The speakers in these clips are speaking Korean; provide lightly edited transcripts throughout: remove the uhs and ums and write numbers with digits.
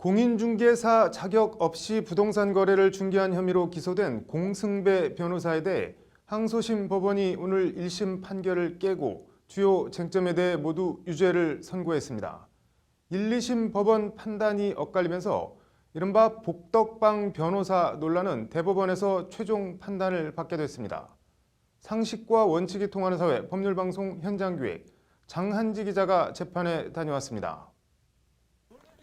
공인중개사 자격 없이 부동산 거래를 중개한 혐의로 기소된 공승배 변호사에 대해 항소심 법원이 오늘 1심 판결을 깨고 주요 쟁점에 대해 모두 유죄를 선고했습니다. 1, 2심 법원 판단이 엇갈리면서 이른바 복덕방 변호사 논란은 대법원에서 최종 판단을 받게 됐습니다. 상식과 원칙이 통하는 사회 법률방송 현장기획 장한지 기자가 재판에 다녀왔습니다.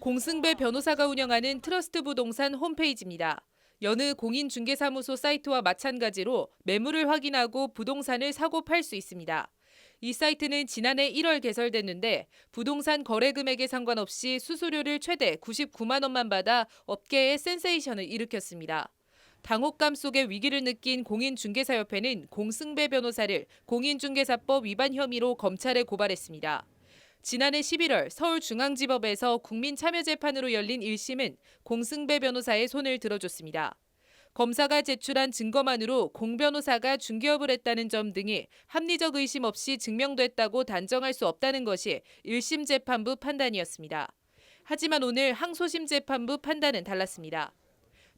공승배 변호사가 운영하는 트러스트 부동산 홈페이지입니다. 여느 공인중개사무소 사이트와 마찬가지로 매물을 확인하고 부동산을 사고 팔 수 있습니다. 이 사이트는 지난해 1월 개설됐는데 부동산 거래 금액에 상관없이 수수료를 최대 99만 원만 받아 업계에 센세이션을 일으켰습니다. 당혹감 속에 위기를 느낀 공인중개사협회는 공승배 변호사를 공인중개사법 위반 혐의로 검찰에 고발했습니다. 지난해 11월 서울중앙지법에서 국민참여재판으로 열린 1심은 공승배 변호사의 손을 들어줬습니다. 검사가 제출한 증거만으로 공 변호사가 중개업을 했다는 점 등이 합리적 의심 없이 증명됐다고 단정할 수 없다는 것이 1심 재판부 판단이었습니다. 하지만 오늘 항소심 재판부 판단은 달랐습니다.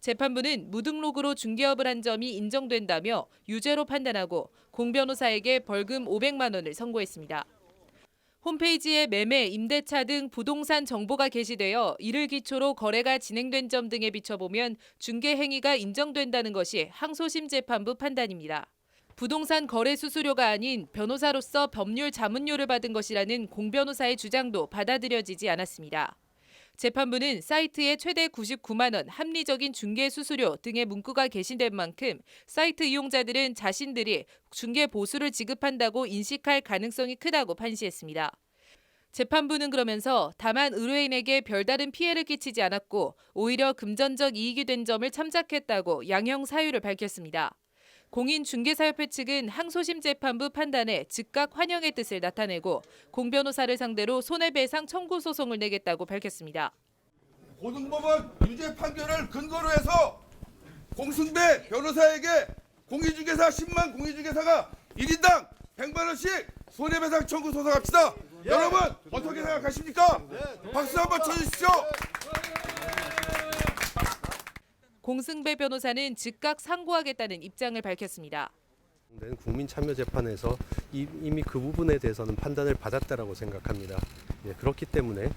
재판부는 무등록으로 중개업을 한 점이 인정된다며 유죄로 판단하고 공 변호사에게 벌금 500만 원을 선고했습니다. 홈페이지에 매매, 임대차 등 부동산 정보가 게시되어 이를 기초로 거래가 진행된 점 등에 비춰보면 중개 행위가 인정된다는 것이 항소심 재판부 판단입니다. 부동산 거래 수수료가 아닌 변호사로서 법률 자문료를 받은 것이라는 공 변호사의 주장도 받아들여지지 않았습니다. 재판부는 사이트에 최대 99만 원 합리적인 중개 수수료 등의 문구가 게시된 만큼 사이트 이용자들은 자신들이 중개 보수를 지급한다고 인식할 가능성이 크다고 판시했습니다. 재판부는 그러면서 다만 의뢰인에게 별다른 피해를 끼치지 않았고 오히려 금전적 이익이 된 점을 참작했다고 양형 사유를 밝혔습니다. 공인중개사협회 측은 항소심 재판부 판단에 즉각 환영의 뜻을 나타내고 공 변호사를 상대로 손해배상 청구 소송을 내겠다고 밝혔습니다. 고등법원 유죄 판결을 근거로 해서 공승배 변호사에게 공인중개사 10만 공인중개사가 1인당 100만 원씩 손해배상 청구 소송합시다. 여러분 어떻게 생각하십니까? 박수 한번 쳐주십시오. 공승배 변호사는 즉각 상고하겠다는 입장을 밝혔습니다. 국민참여재판에서 이미 그 부분에 대해서는 판단을 받았다라고 생각합니다. 그렇기 때문에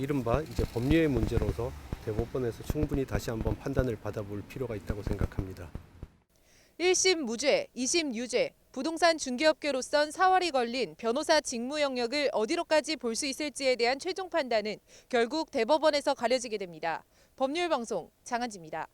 이른바 이제 법리의 문제로서 대법원에서 충분히 다시 한번 판단을 받아볼 필요가 있다고 생각합니다. 1심 무죄, 2심 유죄, 부동산 중개업계로선 사활이 걸린 변호사 직무 영역을 어디로까지 볼 수 있을지에 대한 최종 판단은 결국 대법원에서 가려지게 됩니다. 법률방송 장한지입니다.